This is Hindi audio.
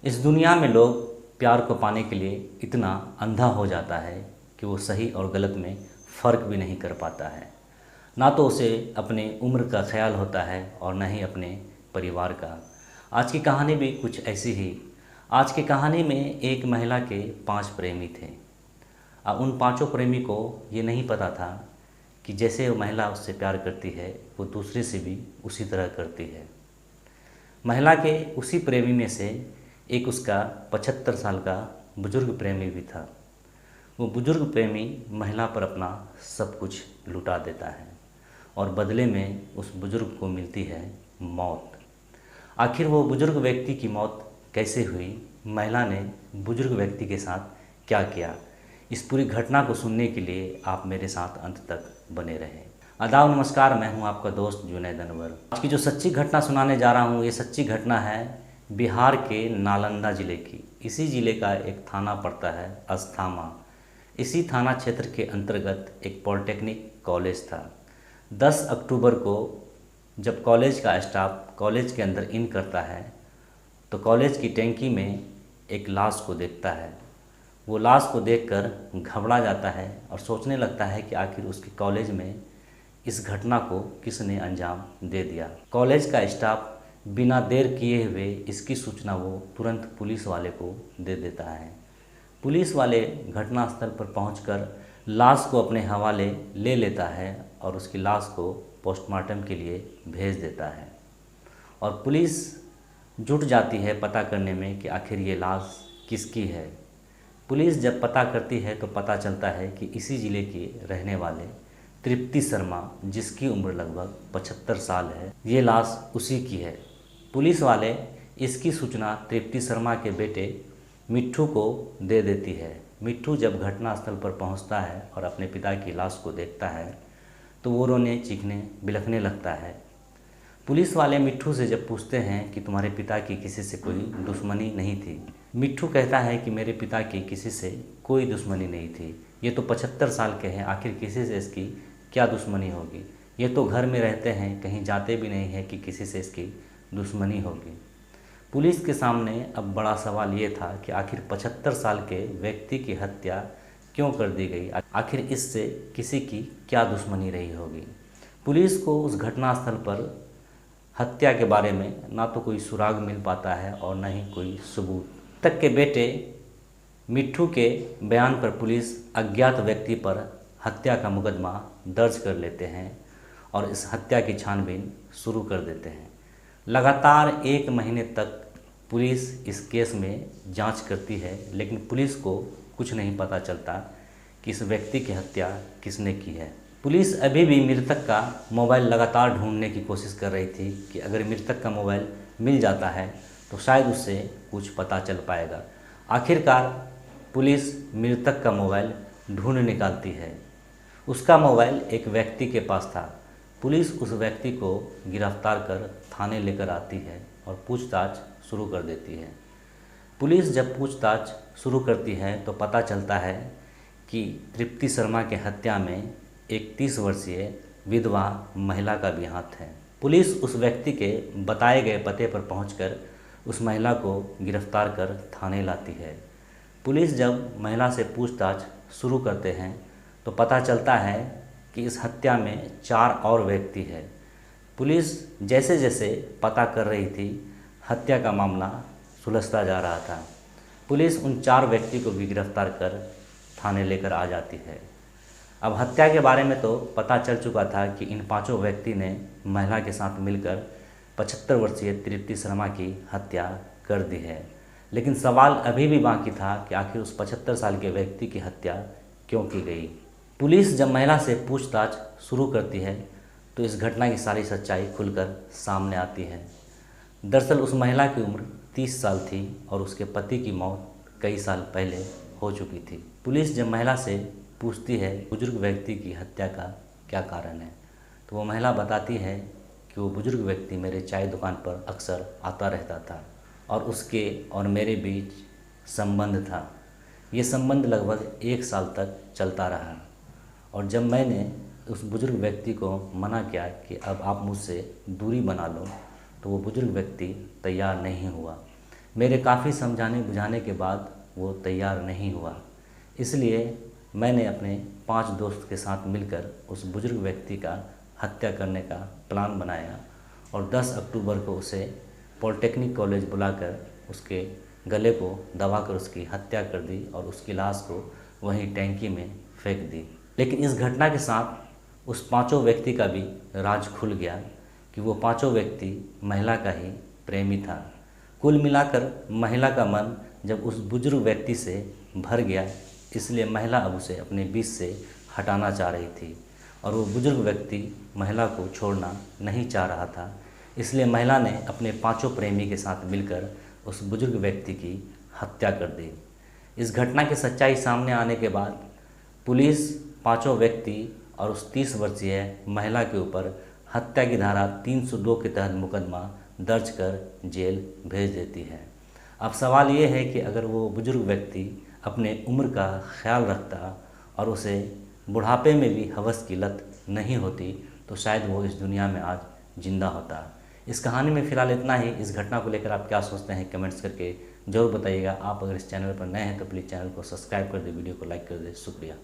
इस दुनिया में लोग प्यार को पाने के लिए इतना अंधा हो जाता है कि वो सही और गलत में फ़र्क भी नहीं कर पाता है। ना तो उसे अपने उम्र का ख्याल होता है और न ही अपने परिवार का। आज की कहानी भी कुछ ऐसी ही। आज की कहानी में एक महिला के 5 प्रेमी थे। उन पांचों प्रेमी को ये नहीं पता था कि जैसे वो महिला उससे प्यार करती है वो दूसरे से भी उसी तरह करती है। महिला के उसी प्रेमी में से एक उसका 75 साल का बुजुर्ग प्रेमी भी था। वो बुजुर्ग प्रेमी महिला पर अपना सब कुछ लुटा देता है और बदले में उस बुजुर्ग को मिलती है मौत। आखिर वो बुजुर्ग व्यक्ति की मौत कैसे हुई, महिला ने बुजुर्ग व्यक्ति के साथ क्या किया, इस पूरी घटना को सुनने के लिए आप मेरे साथ अंत तक बने रहें। आदाब नमस्कार, मैं हूं आपका दोस्त जुनैद अनवर। आज की जो सच्ची घटना सुनाने जा रहा हूं, ये सच्ची घटना है बिहार के नालंदा ज़िले की। इसी ज़िले का एक थाना पड़ता है अस्थामा। इसी थाना क्षेत्र के अंतर्गत एक पॉलिटेक्निक कॉलेज था। 10 अक्टूबर को जब कॉलेज का स्टाफ कॉलेज के अंदर इन करता है तो कॉलेज की टैंकी में एक लाश को देखता है। वो लाश को देखकर घबरा जाता है और सोचने लगता है कि आखिर उसके कॉलेज में इस घटना को किसने अंजाम दे दिया। कॉलेज का स्टाफ बिना देर किए हुए इसकी सूचना वो तुरंत पुलिस वाले को दे देता है। पुलिस वाले घटनास्थल पर पहुंचकर लाश को अपने हवाले ले लेता है और उसकी लाश को पोस्टमार्टम के लिए भेज देता है। और पुलिस जुट जाती है पता करने में कि आखिर ये लाश किसकी है। पुलिस जब पता करती है तो पता चलता है कि इसी ज़िले के रहने वाले तृप्ति शर्मा, जिसकी उम्र लगभग 75 साल है, ये लाश उसी की है। पुलिस वाले इसकी सूचना तृप्ति शर्मा के बेटे मिट्ठू को दे देती है। मिट्ठू जब घटनास्थल पर पहुंचता है और अपने पिता की लाश को देखता है तो वो रोने चीखने बिलखने लगता है। पुलिस वाले मिट्ठू से जब पूछते हैं कि तुम्हारे पिता की किसी से कोई दुश्मनी नहीं थी, मिट्ठू कहता है कि मेरे पिता की किसी से कोई दुश्मनी नहीं थी। ये तो 75 साल के हैं, आखिर किसी से इसकी क्या दुश्मनी होगी। ये तो घर में रहते हैं, कहीं जाते भी नहीं हैं कि किसी से इसकी दुश्मनी होगी। पुलिस के सामने अब बड़ा सवाल ये था कि आखिर 75 साल के व्यक्ति की हत्या क्यों कर दी गई, आखिर इससे किसी की क्या दुश्मनी रही होगी। पुलिस को उस घटनास्थल पर हत्या के बारे में ना तो कोई सुराग मिल पाता है और न ही कोई सबूत। तक के बेटे मिट्ठू के बयान पर पुलिस अज्ञात व्यक्ति पर हत्या का मुकदमा दर्ज कर लेते हैं और इस हत्या की छानबीन शुरू कर देते हैं। लगातार 1 महीने तक पुलिस इस केस में जांच करती है, लेकिन पुलिस को कुछ नहीं पता चलता कि इस व्यक्ति की हत्या किसने की है। पुलिस अभी भी मृतक का मोबाइल लगातार ढूंढने की कोशिश कर रही थी कि अगर मृतक का मोबाइल मिल जाता है तो शायद उससे कुछ पता चल पाएगा। आखिरकार पुलिस मृतक का मोबाइल ढूंढ निकालती है। उसका मोबाइल एक व्यक्ति के पास था। पुलिस उस व्यक्ति को गिरफ्तार कर थाने लेकर आती है और पूछताछ शुरू कर देती है। पुलिस जब पूछताछ शुरू करती है तो पता चलता है कि तृप्ति शर्मा के हत्या में एक 30 वर्षीय विधवा महिला का भी हाथ है। पुलिस उस व्यक्ति के बताए गए पते पर पहुंचकर उस महिला को गिरफ्तार कर थाने लाती है। पुलिस जब महिला से पूछताछ शुरू करते हैं तो पता चलता है कि इस हत्या में 4 और व्यक्ति हैं। पुलिस जैसे जैसे पता कर रही थी, हत्या का मामला सुलझता जा रहा था। पुलिस उन 4 व्यक्ति को भी गिरफ्तार कर थाने लेकर आ जाती है। अब हत्या के बारे में तो पता चल चुका था कि इन 5 व्यक्ति ने महिला के साथ मिलकर 75 वर्षीय तृप्ति शर्मा की हत्या कर दी है, लेकिन सवाल अभी भी बाकी था कि आखिर उस 75 साल के व्यक्ति की हत्या क्यों की गई। पुलिस जब महिला से पूछताछ शुरू करती है तो इस घटना की सारी सच्चाई खुलकर सामने आती है। दरअसल उस महिला की उम्र 30 साल थी और उसके पति की मौत कई साल पहले हो चुकी थी। पुलिस जब महिला से पूछती है बुजुर्ग व्यक्ति की हत्या का क्या कारण है तो वो महिला बताती है कि वो बुजुर्ग व्यक्ति मेरे चाय दुकान पर अक्सर आता रहता था और उसके और मेरे बीच संबंध था। ये संबंध लगभग 1 साल तक चलता रहा और जब मैंने उस बुजुर्ग व्यक्ति को मना किया कि अब आप मुझसे दूरी बना लो तो वो बुजुर्ग व्यक्ति तैयार नहीं हुआ। मेरे काफ़ी समझाने बुझाने के बाद वो तैयार नहीं हुआ। इसलिए मैंने अपने 5 दोस्त के साथ मिलकर उस बुज़ुर्ग व्यक्ति का हत्या करने का प्लान बनाया और 10 अक्टूबर को उसे पॉलिटेक्निक कॉलेज बुलाकर उसके गले को दबाकर उसकी हत्या कर दी और उसकी लाश को वहीं टैंकी में फेंक दी। लेकिन इस घटना के साथ उस 5 व्यक्ति का भी राज खुल गया कि वो 5 व्यक्ति महिला का ही प्रेमी था। कुल मिलाकर महिला का मन जब उस बुजुर्ग व्यक्ति से भर गया, इसलिए महिला अब उसे अपने बीच से हटाना चाह रही थी और वो बुजुर्ग व्यक्ति महिला को छोड़ना नहीं चाह रहा था। इसलिए महिला ने अपने 5 प्रेमी के साथ मिलकर उस बुजुर्ग व्यक्ति की हत्या कर दी। इस घटना की सच्चाई सामने आने के बाद पुलिस 5 व्यक्ति और उस 30 वर्षीय महिला के ऊपर हत्या की धारा 302 के तहत मुकदमा दर्ज कर जेल भेज देती है। अब सवाल ये है कि अगर वो बुजुर्ग व्यक्ति अपने उम्र का ख्याल रखता और उसे बुढ़ापे में भी हवस की लत नहीं होती तो शायद वो इस दुनिया में आज जिंदा होता। इस कहानी में फ़िलहाल इतना ही। इस घटना को लेकर आप क्या सोचते हैं कमेंट्स करके ज़रूर बताइएगा। आप अगर इस चैनल पर नए हैं तो प्लीज़ चैनल को सब्सक्राइब कर दें, वीडियो को लाइक कर दें। शुक्रिया।